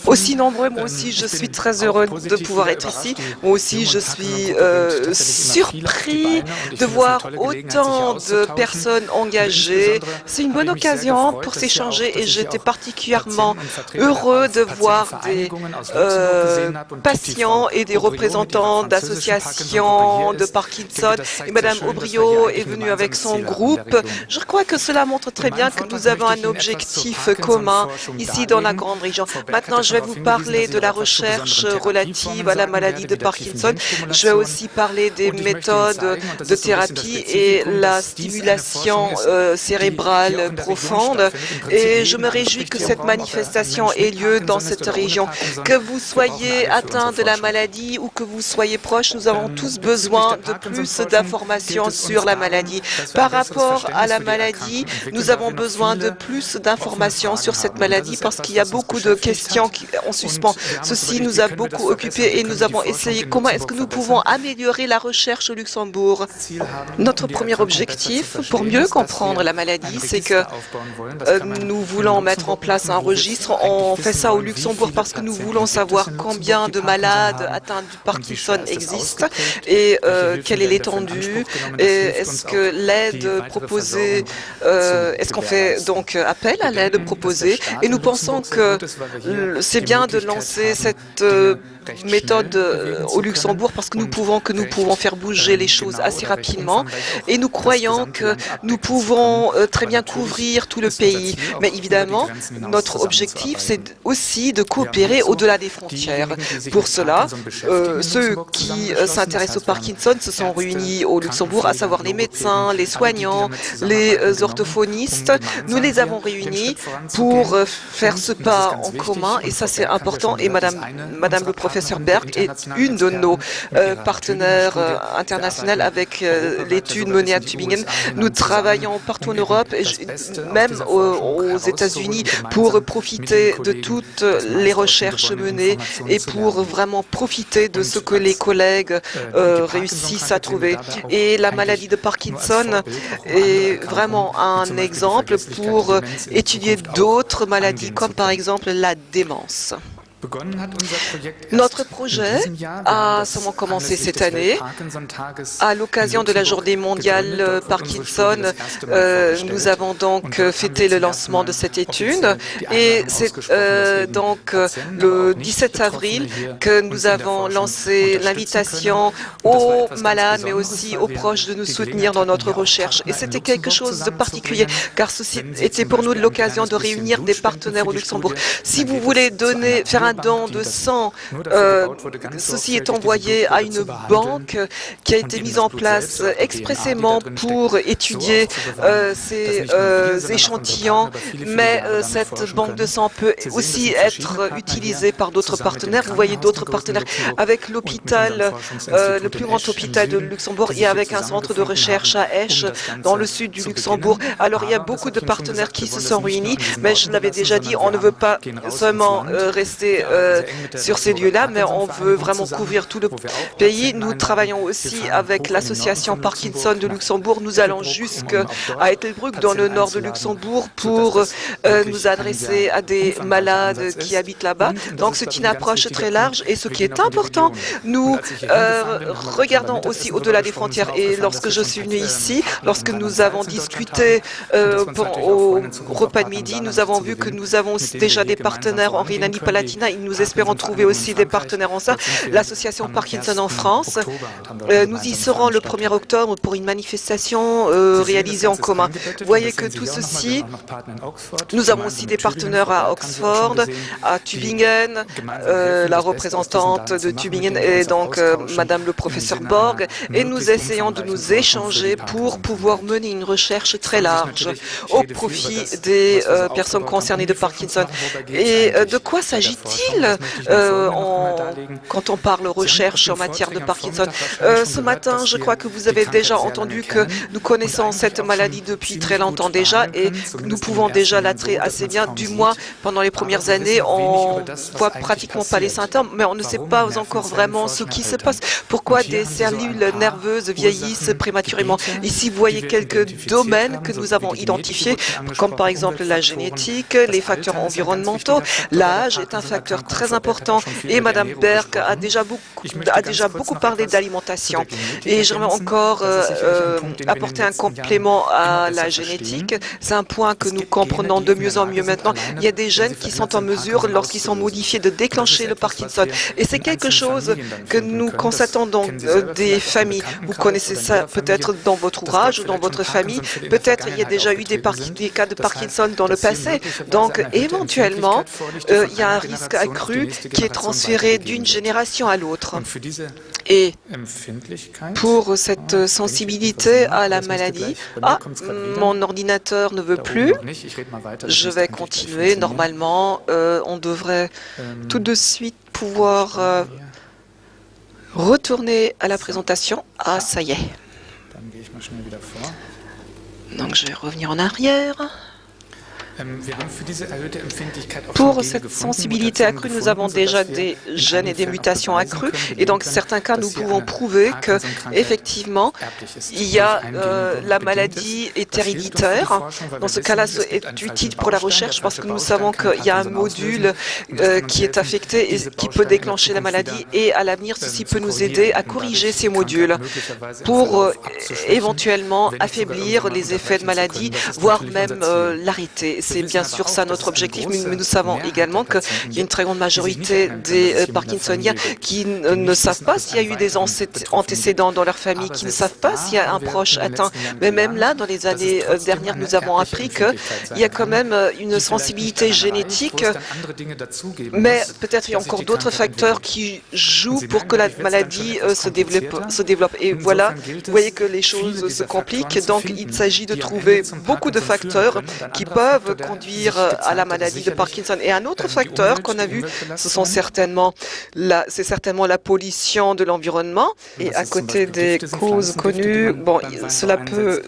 aussi nombreux. Moi aussi, je suis très heureux de pouvoir être ici. Moi aussi, je suis surpris de voir autant de personnes engagées. C'est une bonne occasion pour s'échanger et j'étais particulièrement heureux de voir des patients et des représentants d'associations de Parkinson. Et Madame Aubrio est venue avec son groupe. Je crois que cela montre très bien que nous avons un objectif commun ici dans la grande région. Maintenant, je vais vous parler de la recherche relative à la maladie de Parkinson. Je vais aussi parler des méthodes de thérapie et la stimulation cérébrale profonde. Et je me réjouis que cette manifestation ait lieu dans cette région. Que vous soyez atteint de la maladie ou que vous soyez proche, nous avons tous besoin de plus d'informations sur la maladie. Par rapport à la maladie, nous avons besoin de plus d'informations sur cette maladie parce qu'il y a beaucoup de questions en suspens. Ceci nous a beaucoup occupés et nous avons essayé comment est-ce que nous pouvons améliorer la recherche au Luxembourg. Notre premier objectif, pour mieux comprendre la maladie, c'est que nous voulons mettre en place un registre. On fait ça au Luxembourg parce que nous voulons savoir combien de malades atteints du Parkinson existent et quelle est l'étendue. Est-ce que l'aide proposée, est-ce qu'on fait donc appel à l'aide proposée? Et nous pensons que c'est bien de lancer cette méthode au Luxembourg parce que nous pouvons faire bouger les choses assez rapidement et nous croyons que nous pouvons très bien couvrir tout le pays. Mais évidemment, notre objectif, c'est aussi de coopérer au-delà des frontières. Pour cela, ceux qui s'intéressent au Parkinson se sont réunis au Luxembourg, à savoir les médecins, les soignants, les orthophonistes. Nous les avons réunis pour faire ce pas en commun et ça c'est important. Et Madame le professeur Berg est une de nos partenaires internationaux avec l'étude menée à Tübingen. Nous travaillons partout en Europe, et même aux États-Unis, pour profiter de toutes les recherches menées et pour vraiment profiter de ce que les collègues réussissent à trouver. Et la maladie de Parkinson est vraiment un exemple pour étudier d'autres maladies, comme par exemple la démence. Notre projet a seulement commencé cette année. À l'occasion de la journée mondiale Parkinson, nous avons donc fêté le lancement de cette étude et c'est donc le 17 avril que nous avons lancé l'invitation aux malades mais aussi aux proches de nous soutenir dans notre recherche. Et c'était quelque chose de particulier car ceci était pour nous l'occasion de réunir des partenaires au Luxembourg. Si vous voulez faire un don de sang, ceci est envoyé à une banque qui a été mise en place expressément pour étudier ces échantillons, mais cette banque de sang peut aussi être utilisée par d'autres partenaires. Vous voyez d'autres partenaires avec l'hôpital, le plus grand hôpital de Luxembourg et avec un centre de recherche à Esch, dans le sud du Luxembourg. Alors il y a beaucoup de partenaires qui se sont réunis, mais je l'avais déjà dit, on ne veut pas seulement rester sur ces lieux-là, mais on veut vraiment couvrir tout le pays. Nous travaillons aussi avec l'association Parkinson de Luxembourg. Nous allons jusqu'à Ettelbruck, dans le nord de Luxembourg, pour nous adresser à des malades qui habitent là-bas. Donc c'est une approche très large et ce qui est important, nous regardons aussi au-delà des frontières. Et lorsque je suis venue ici, lorsque nous avons discuté au repas de midi, nous avons vu que nous avons déjà des partenaires en Rhénanie-Palatinat et nous espérons trouver aussi des partenaires en ça. L'association Parkinson en France, nous y serons le 1er octobre pour une manifestation réalisée en commun. Vous voyez que tout ceci, nous avons aussi des partenaires à Oxford, à Tübingen, la représentante de Tübingen est donc Madame le professeur Borg, et nous essayons de nous échanger pour pouvoir mener une recherche très large au profit des personnes concernées de Parkinson. Et de quoi s'agit-il? utile quand on parle recherche en matière de Parkinson. Ce matin, je crois que vous avez déjà entendu que nous connaissons cette maladie depuis très longtemps déjà et nous pouvons déjà la traiter assez bien. Du moins, pendant les premières années, on ne voit pratiquement pas les symptômes, mais on ne sait pas encore vraiment ce qui se passe. Pourquoi des cellules nerveuses vieillissent prématurément. Ici, vous voyez quelques domaines que nous avons identifiés, comme par exemple la génétique, les facteurs environnementaux. L'âge est un facteur très important et Madame Berg a déjà beaucoup parlé d'alimentation. Et j'aimerais encore apporter un complément à la génétique. C'est un point que nous comprenons de mieux en mieux maintenant. Il y a des gènes qui sont en mesure, lorsqu'ils sont modifiés, de déclencher le Parkinson. Et c'est quelque chose que nous constatons dans des familles. Vous connaissez ça peut-être dans votre ouvrage ou dans votre famille. Peut-être il y a déjà eu des cas de Parkinson dans le passé. Donc, éventuellement, il y a un risque accru qui est transféré d'une génération à l'autre. Et pour cette sensibilité à la maladie, mon ordinateur ne veut plus. Je vais continuer. Normalement, on devrait tout de suite pouvoir retourner à la présentation. Ah, ça y est. Donc, je vais revenir en arrière. Pour cette sensibilité accrue, nous avons déjà des gènes et des mutations accrues. Et dans certains cas, nous pouvons prouver qu'effectivement, il y a la maladie est héréditaire. Dans ce cas-là, c'est utile pour la recherche parce que nous savons qu'il y a un module qui est affecté et qui peut déclencher la maladie. Et à l'avenir, ceci peut nous aider à corriger ces modules pour éventuellement affaiblir les effets de maladie, voire même l'arrêter. C'est bien sûr ça notre objectif, mais nous savons également qu'il y a une très grande majorité des Parkinsoniens qui ne savent pas s'il y a eu des antécédents dans leur famille, qui ne savent pas s'il y a un proche atteint. Mais même là, dans les années dernières, nous avons appris qu'il y a quand même une sensibilité génétique, mais peut-être il y a encore d'autres facteurs qui jouent pour que la maladie se développe. Et voilà, vous voyez que les choses se compliquent, donc il s'agit de trouver beaucoup de facteurs qui peuvent conduire à la maladie de Parkinson. Et un autre facteur qu'on a vu, c'est certainement la pollution de l'environnement. Et à côté des causes connues, bon, cela peut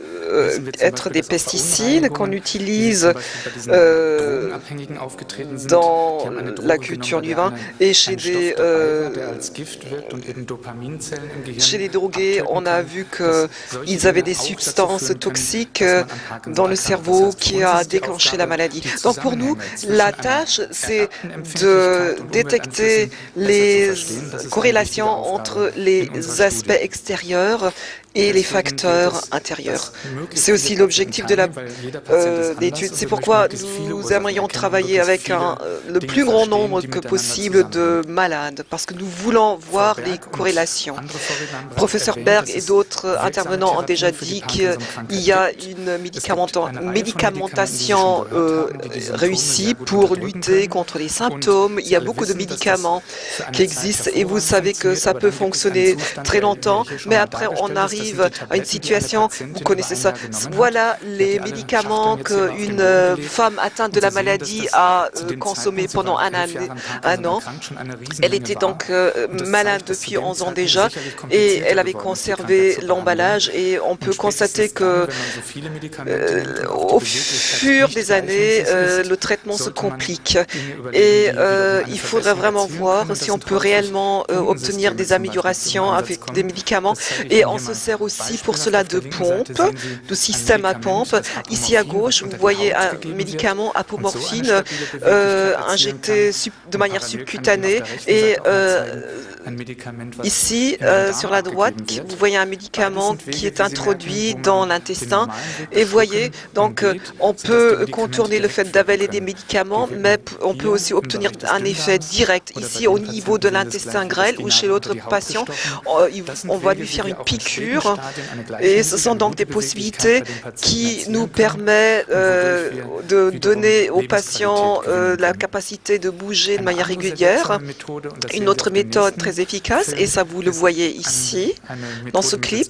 être des pesticides qu'on utilise dans la culture du vin et chez les drogués, on a vu qu'ils avaient des substances toxiques dans le cerveau qui a déclenché la maladie. Donc pour nous, la tâche, c'est de détecter les corrélations entre les aspects extérieurs et les facteurs intérieurs. C'est aussi l'objectif de l'étude. C'est pourquoi nous aimerions travailler avec le plus grand nombre que possible de malades, parce que nous voulons voir les corrélations. Professeur Berg et d'autres intervenants ont déjà dit qu'il y a une médicamentation réussie pour lutter contre les symptômes. Il y a beaucoup de médicaments qui existent et vous savez que ça peut fonctionner très longtemps, mais après on arrive à une situation, vous connaissez ça, voilà les médicaments qu'une femme atteinte de la maladie a consommé pendant un an. Elle était donc malade depuis 11 ans déjà et elle avait conservé l'emballage et on peut constater que au fur des années, le traitement se complique et il faudrait vraiment voir si on peut réellement obtenir des améliorations avec des médicaments et on se sert aussi pour cela de pompes, de système à pompe. Ici à gauche, vous voyez un médicament apomorphine injecté de manière subcutanée et ici, sur la droite, vous voyez un médicament qui est introduit dans l'intestin et vous voyez, donc on peut contourner le fait d'avaler des médicaments, mais on peut aussi obtenir un effet direct. Ici, au niveau de l'intestin grêle ou chez l'autre patient, on va lui faire une piqûre jours. Et ce sont donc des possibilités qui nous permettent de donner aux patients la capacité de bouger de manière régulière. Une autre méthode très efficace, et ça vous le voyez ici dans ce clip,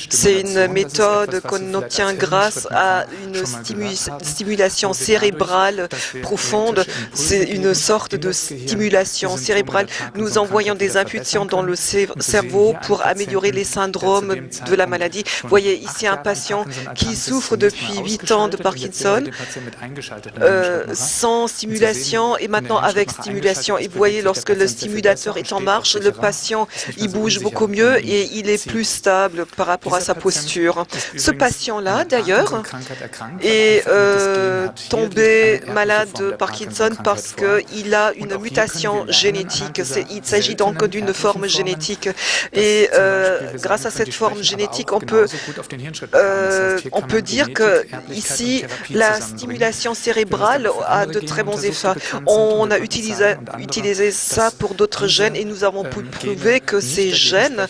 c'est une méthode qu'on obtient grâce à une stimulation cérébrale profonde. C'est une sorte de stimulation cérébrale. Nous envoyons des impulsions dans le cerveau pour améliorer les syndromes de la maladie. Vous voyez ici un patient qui souffre depuis 8 ans de Parkinson sans stimulation et maintenant avec stimulation. Et vous voyez, lorsque le stimulateur est en marche, le patient il bouge beaucoup mieux et il est plus stable par rapport à sa posture. Ce patient-là, d'ailleurs, est tombé malade de Parkinson parce qu'il a une mutation génétique. Il s'agit donc d'une forme génétique. Et grâce à cette forme génétique, on peut dire que ici, la stimulation cérébrale a de très bons effets. On a utilisé ça pour d'autres gènes et nous avons pu prouver que ces gènes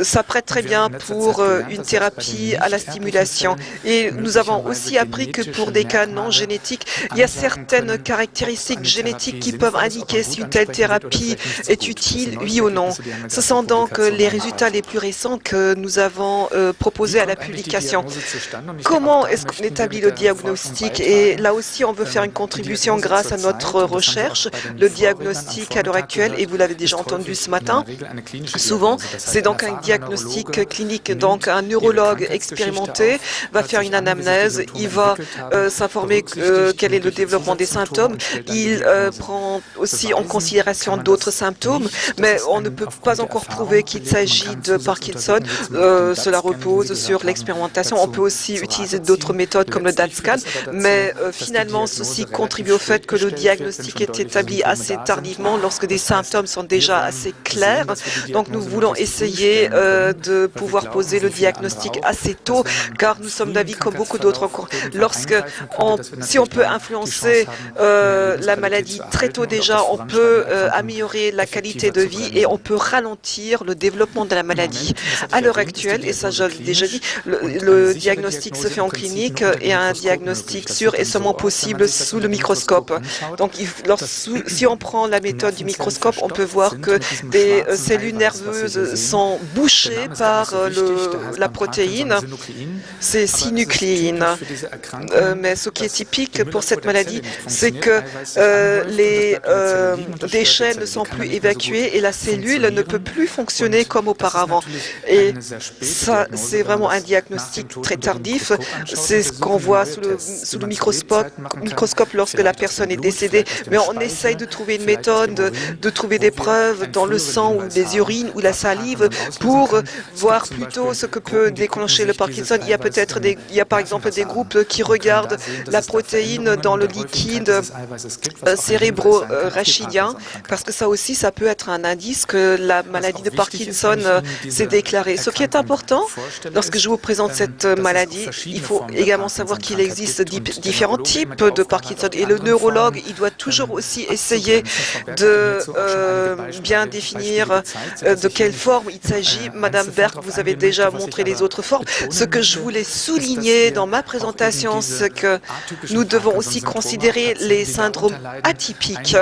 s'apprêtent très bien pour une thérapie à la stimulation. Et nous avons aussi appris que pour des cas non génétiques, il y a certaines caractéristiques génétiques qui peuvent indiquer si une telle thérapie est utile, oui ou non. Ce sont donc les résultats les plus récents que nous avons proposés à la publication. Comment est-ce qu'on établit le diagnostic? Et là aussi, on veut faire une contribution grâce à notre recherche. Le diagnostic à l'heure actuelle, et vous l'avez déjà entendu ce matin, souvent, c'est donc un diagnostic clinique. Donc, un neurologue expérimenté va faire une anamnèse, il va s'informer quel est le développement des symptômes. Il prend aussi en considération d'autres symptômes, mais on ne peut pas encore prouver qu'il s'agit de Parkinson. Cela repose sur l'expérimentation. On peut aussi utiliser d'autres méthodes comme le DaTscan, mais finalement, ceci contribue au fait que le diagnostic est établi assez tardivement lorsque des symptômes sont déjà assez clairs. Donc, nous voulons essayer de pouvoir poser le diagnostic assez tôt, car nous sommes d'avis comme beaucoup d'autres encore. Si on peut influencer la maladie très tôt déjà, on peut améliorer la qualité de vie et on peut ralentir le développement de la maladie. À l'heure actuelle, et ça je l'ai déjà dit, le diagnostic se fait en clinique et un diagnostic sûr est seulement possible sous le microscope. Donc, si on prend la méthode du microscope, on peut voir que des cellules nerveuses sont bouchées par la protéine, c'est synucléine. Mais ce qui est typique pour cette maladie, c'est que les déchets ne sont plus évacués et la cellule ne peut plus fonctionner comme auparavant. Et ça, c'est vraiment un diagnostic très tardif. C'est ce qu'on voit sous le microscope lorsque la personne est décédée. Mais on essaye de trouver une méthode, de trouver des preuves dans le sang ou les urines ou la salive pour voir plutôt ce que peut déclencher le Parkinson. Il y a par exemple des groupes qui regardent la protéine dans le liquide cérébro-rachidien, parce que ça aussi, ça peut être un indice que la maladie de Parkinson s'est déclarée. Ce qui est important, lorsque je vous présente cette maladie, il faut également savoir qu'il existe différents types de Parkinson et le neurologue, il doit toujours aussi essayer de bien définir de quelle forme il s'agit. Madame Berg, vous avez déjà montré les autres formes. Ce que je voulais souligner dans ma présentation, c'est que nous devons aussi considérer les syndromes atypiques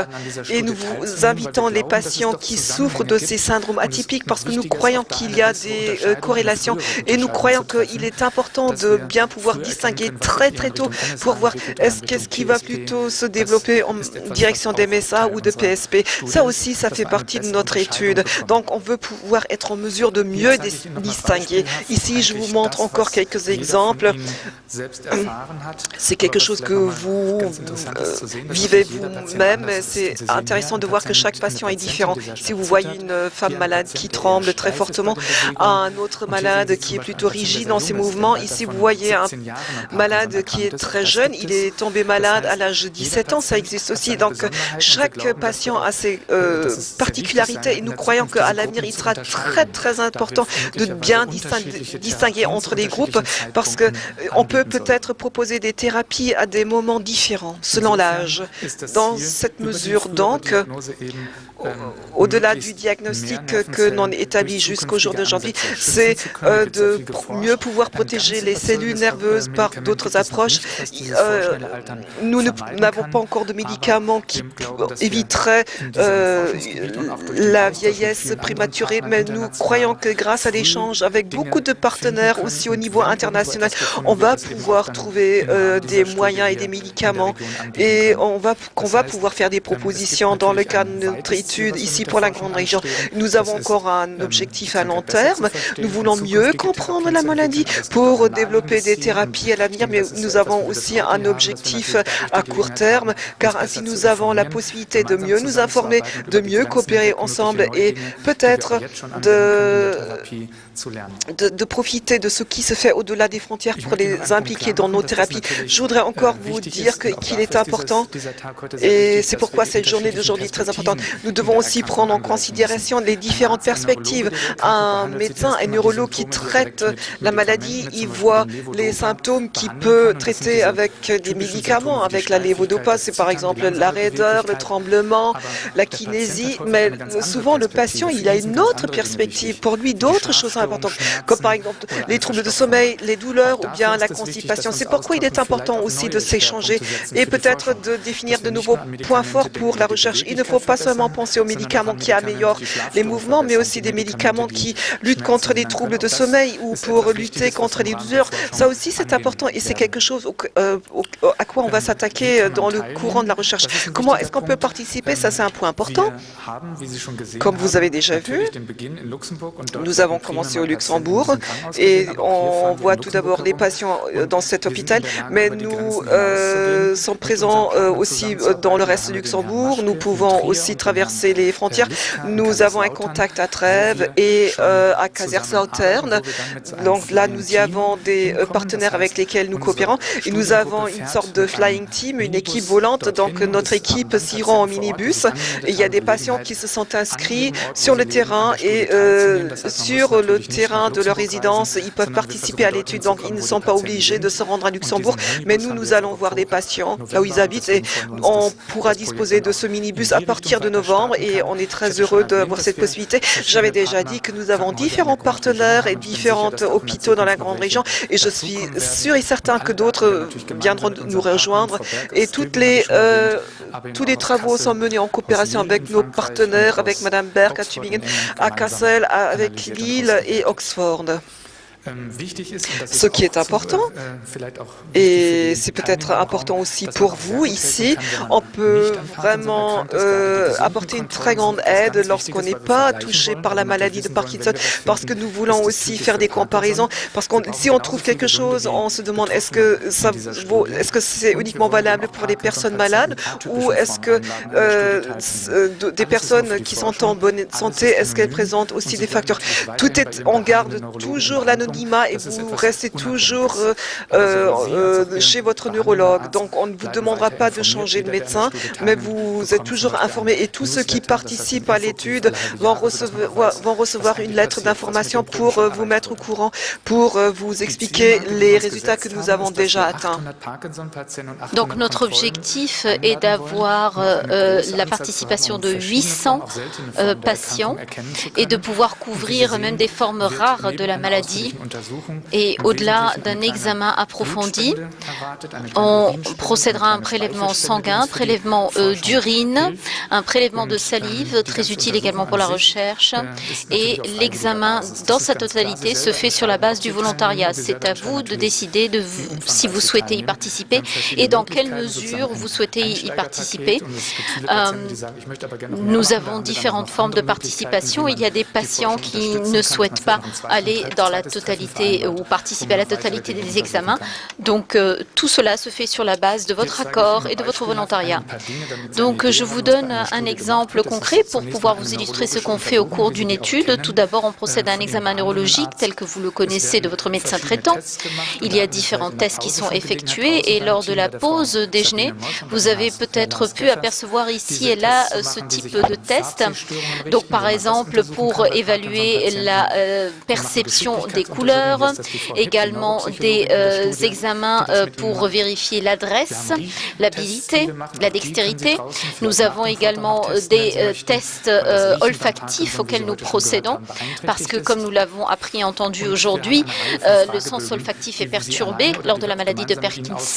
et nous vous invitons les patients qui souffrent de ces syndromes atypiques parce que nous croyons qu'il y a des corrélations et nous croyons qu'il est important de bien pouvoir distinguer très très tôt pour voir qu'est-ce qui va plutôt se développer en direction d'MSA ou de PSP. Ça aussi, ça fait partie de notre étude. Donc, on veut pouvoir être en mesure de mieux distinguer. Ici, je vous montre encore quelques exemples. C'est quelque chose que vous vivez vous-même. C'est intéressant de voir que chaque patient est différent. Si vous voyez une femme malade qui tremble très fortement, un autre malade qui est plutôt rigide dans ses mouvements, ici vous voyez un malade qui est très jeune, il est tombé malade à l'âge de 17 ans, ça existe aussi. Donc chaque patient a ses particularités et nous croyons qu'à l'avenir, il sera très important de bien distinguer entre les groupes parce qu'on peut peut-être proposer des thérapies à des moments différents selon l'âge. Dans cette mesure, donc, au-delà du diagnostic que l'on établit jusqu'au jour d'aujourd'hui, c'est de mieux pouvoir protéger les cellules nerveuses par d'autres approches. Nous n'avons pas encore de médicaments qui éviteraient la vieillesse prématurée, mais nous croyons que grâce à l'échange avec beaucoup de partenaires aussi au niveau international, on va pouvoir trouver des moyens et des médicaments et qu'on va pouvoir faire des propositions dans le cadre de notre étude ici pour la grande région. Nous avons encore un objectif à long terme. Nous voulons mieux comprendre la maladie pour développer des thérapies à l'avenir, mais nous avons aussi un objectif à court terme, car ainsi nous avons la possibilité de mieux nous informer, de mieux coopérer ensemble et peut-être de profiter de ce qui se fait au-delà des frontières pour les impliquer dans nos thérapies. Je voudrais encore vous dire qu'il est important, et c'est pourquoi cette journée d'aujourd'hui est très importante. Nous devons aussi prendre en considération les différentes perspectives. Un médecin, un neurologue qui traite la maladie, il voit les symptômes qu'il peut traiter avec des médicaments, avec la lévodopa, c'est par exemple la raideur, le tremblement, la kinésie, mais souvent le patient, il a une autre perspective. Pour lui, d'autres choses importantes, comme par exemple les troubles de sommeil, les douleurs ou bien la constipation. C'est pourquoi il est important aussi de s'échanger et peut-être de définir de nouveaux points forts pour la recherche. Il ne faut pas seulement penser aux médicaments qui améliorent les mouvements, mais aussi des médicaments qui luttent contre les troubles de sommeil ou pour lutter contre les douleurs. Ça aussi, c'est important et c'est quelque chose à quoi on va s'attaquer dans le courant de la recherche. Comment est-ce qu'on peut participer? Ça, c'est un point important. Comme vous avez déjà vu, nous avons commencé au Luxembourg et on voit tout d'abord les patients dans cet hôpital, mais nous sommes présents aussi dans le reste du Luxembourg. Nous pouvons aussi traverser les frontières. Nous avons un contact à Trèves et à Kaiserslautern. Donc là, nous y avons des partenaires avec lesquels nous coopérons et nous avons une sorte de flying team, une équipe volante. Donc notre équipe s'y rend en minibus. Et il y a des patients qui se sont inscrits sur le terrain et sur le terrain de leur résidence, ils peuvent participer à l'étude. Donc ils ne sont pas obligés de se rendre à Luxembourg, mais nous allons voir des patients là où ils habitent et on pourra disposer de ce minibus à partir de novembre et on est très heureux d'avoir cette possibilité. J'avais déjà dit que nous avons différents partenaires et différents hôpitaux dans la grande région et je suis sûr et certain que d'autres viendront nous rejoindre et tous les travaux sont menés en coopération avec nos partenaires, avec Madame Berg à Tübingen, à Kassel, avec Lille et Oxford. Ce qui est important, et c'est peut-être important aussi pour vous ici, on peut vraiment apporter une très grande aide lorsqu'on n'est pas touché par la maladie de Parkinson, parce que nous voulons aussi faire des comparaisons, parce que si on trouve quelque chose, on se demande est-ce que c'est uniquement valable pour les personnes malades ou est-ce que des personnes qui sont en bonne santé, est-ce qu'elles présentent aussi des facteurs? Tout est, on garde toujours l'anonymat et vous restez toujours chez votre neurologue. Donc, on ne vous demandera pas de changer de médecin, mais vous êtes toujours informé et tous ceux qui participent à l'étude vont recevoir une lettre d'information pour vous mettre au courant, pour vous expliquer les résultats que nous avons déjà atteints. Donc, notre objectif est d'avoir la participation de 800 patients et de pouvoir couvrir même des formes rares de la maladie. Et au-delà d'un examen approfondi, on procédera à un prélèvement sanguin, un prélèvement d'urine, un prélèvement de salive, très utile également pour la recherche. Et l'examen dans sa totalité se fait sur la base du volontariat. C'est à vous de décider si vous souhaitez y participer et dans quelle mesure vous souhaitez y participer. Nous avons différentes formes de participation. Il y a des patients qui ne souhaitent pas aller dans la totalité totalité ou participer à la totalité des examens. Donc, tout cela se fait sur la base de votre accord et de votre volontariat. Donc, je vous donne un exemple concret pour pouvoir vous illustrer ce qu'on fait au cours d'une étude. Tout d'abord, on procède à un examen neurologique tel que vous le connaissez de votre médecin traitant. Il y a différents tests qui sont effectués et lors de la pause déjeuner, vous avez peut-être pu apercevoir ici et là ce type de test. Donc, par exemple, pour évaluer la perception des couleurs, également des examens pour vérifier l'adresse, l'habilité, la dextérité. Nous avons également des tests olfactifs auxquels nous procédons parce que, comme nous l'avons appris et entendu aujourd'hui, le sens olfactif est perturbé lors de la maladie de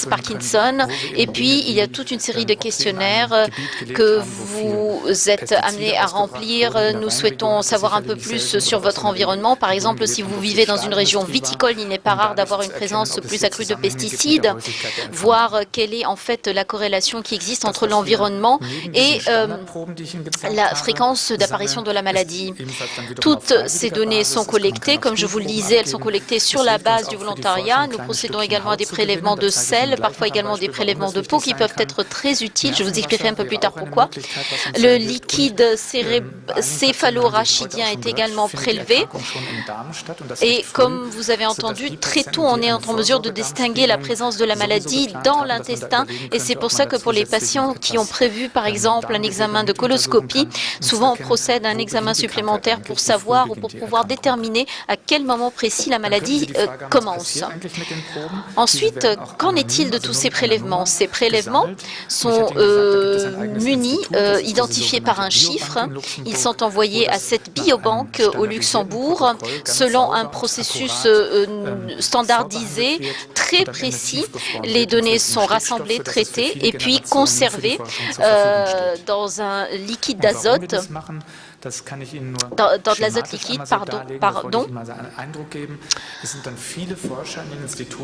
Parkinson. Et puis, il y a toute une série de questionnaires que vous êtes amenés à remplir. Nous souhaitons savoir un peu plus sur votre environnement. Par exemple, si vous vivez dans une région viticole, il n'est pas rare d'avoir une présence plus accrue de pesticides, voir quelle est en fait la corrélation qui existe entre l'environnement et la fréquence d'apparition de la maladie. Toutes ces données sont collectées. Comme je vous le disais, elles sont collectées sur la base du volontariat. Nous procédons également à des prélèvements de sel, parfois également des prélèvements de peau qui peuvent être très utiles. Je vous expliquerai un peu plus tard pourquoi. Le liquide céphalorachidien est également prélevé. Et comme vous avez entendu, très tôt, on est en mesure de distinguer la présence de la maladie dans l'intestin. Et c'est pour ça que pour les patients qui ont prévu, par exemple, un examen de coloscopie, souvent on procède à un examen supplémentaire pour savoir ou pour pouvoir déterminer à quel moment précis la maladie commence. Ensuite, qu'en est-il de tous ces prélèvements? Ces prélèvements sont munis, identifiés par un chiffre. Ils sont envoyés à cette biobanque au Luxembourg selon un processus standardisé, très précis. Les données sont rassemblées, traitées et puis conservées dans un liquide d'azote. Dans de l'azote liquide, pardon.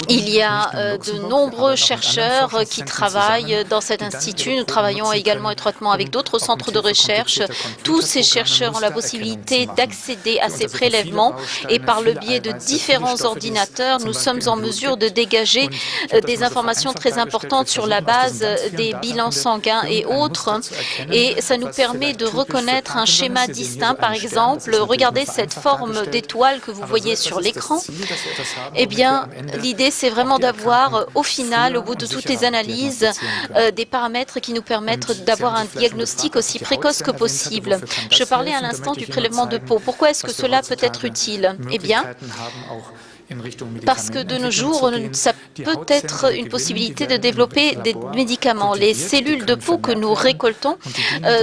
Il y a de nombreux chercheurs qui travaillent dans cet institut. Nous travaillons également étroitement avec d'autres centres de recherche. Tous ces chercheurs ont la possibilité d'accéder à ces prélèvements et par le biais de différents ordinateurs, nous sommes en mesure de dégager des informations très importantes sur la base des bilans sanguins et autres. Et ça nous permet de reconnaître un schéma distinct. Par exemple, regardez cette forme d'étoile que vous voyez sur l'écran. Eh bien, l'idée, c'est vraiment d'avoir, au final, au bout de toutes les analyses, des paramètres qui nous permettent d'avoir un diagnostic aussi précoce que possible. Je parlais à l'instant du prélèvement de peau. Pourquoi est-ce que cela peut être utile? Eh bien, parce que de nos jours, ça peut être une possibilité de développer des médicaments. Les cellules de peau que nous récoltons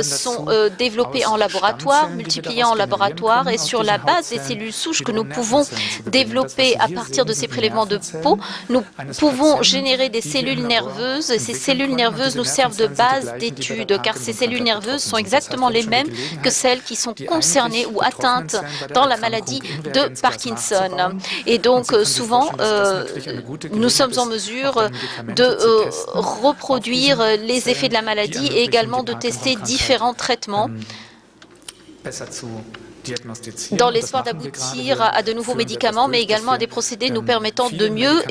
sont développées en laboratoire, multipliées en laboratoire, et sur la base des cellules souches que nous pouvons développer à partir de ces prélèvements de peau, nous pouvons générer des cellules nerveuses, et ces cellules nerveuses nous servent de base d'étude, car ces cellules nerveuses sont exactement les mêmes que celles qui sont concernées ou atteintes dans la maladie de Parkinson. Et donc, souvent, nous sommes en mesure de reproduire les effets de la maladie et également de tester différents traitements dans l'espoir d'aboutir à de nouveaux médicaments, mais également à des procédés nous permettant de mieux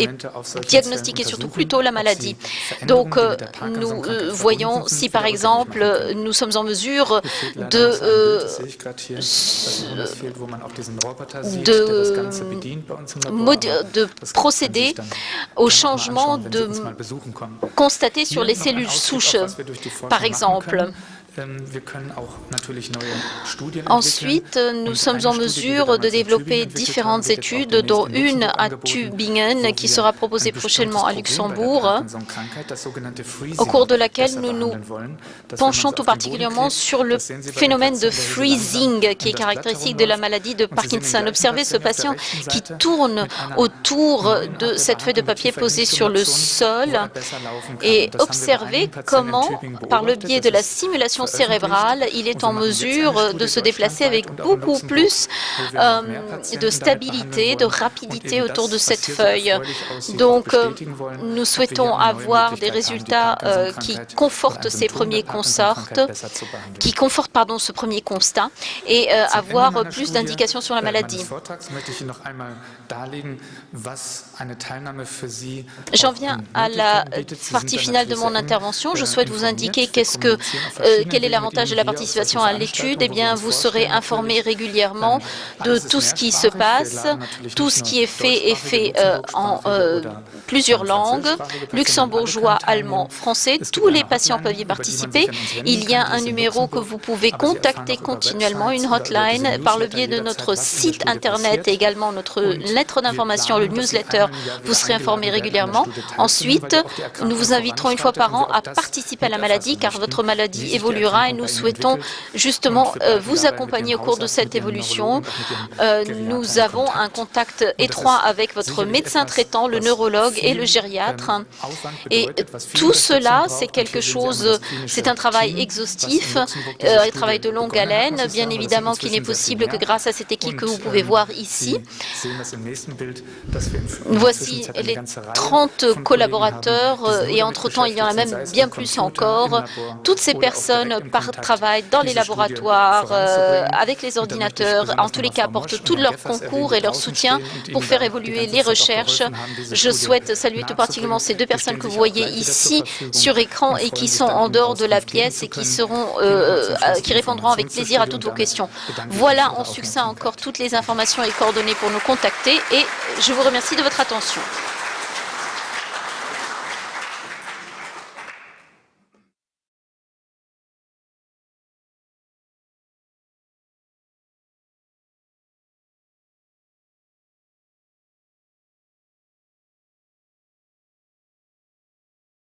diagnostiquer surtout plus tôt la maladie. Donc, nous voyons si, par exemple, nous sommes en mesure de procéder au changement constaté sur les cellules souches, par exemple. Ensuite, nous sommes en mesure de développer différentes études, dont une à Tübingen qui sera proposée prochainement à Luxembourg, au cours de laquelle nous nous penchons tout particulièrement sur le phénomène de freezing qui est caractéristique de la maladie de Parkinson. Observez ce patient qui tourne autour de cette feuille de papier posée sur le sol et observez comment, par le biais de la simulation stimulation cérébrale, il est en mesure de se déplacer avec beaucoup plus de stabilité, de rapidité autour de cette feuille. Donc, nous souhaitons avoir des résultats qui confortent ces premiers constats, ce premier constat, et avoir plus d'indications sur la maladie. J'en viens à la partie finale de mon intervention. Je souhaite vous indiquer quel est l'avantage de la participation à l'étude. Eh bien, vous serez informé régulièrement de tout ce qui se passe. Tout ce qui est fait en plusieurs langues, luxembourgeois, allemand, français. Tous les patients peuvent y participer. Il y a un numéro que vous pouvez contacter continuellement, une hotline, par le biais de notre site Internet et également notre lettre d'information, le newsletter. Vous serez informé régulièrement. Ensuite, nous vous inviterons une fois par an à participer à la maladie, car votre maladie évoluera et nous souhaitons justement vous accompagner au cours de cette évolution. Nous avons un contact étroit avec votre médecin traitant, le neurologue et le gériatre. Et tout cela, c'est un travail exhaustif, un travail de longue haleine, bien évidemment qui n'est possible que grâce à cette équipe que vous pouvez voir ici. Voici les 30 collaborateurs et entre-temps, il y en a même bien plus encore. Toutes ces personnes travaillent dans les laboratoires, avec les ordinateurs, en tous les cas apportent tout leur concours et leur soutien pour faire évoluer les recherches. Je souhaite saluer tout particulièrement ces deux personnes que vous voyez ici sur écran et qui sont en dehors de la pièce et qui répondront avec plaisir à toutes vos questions. Voilà en succinct encore toutes les informations et coordonnées pour nous contacter et je vous remercie de votre attention.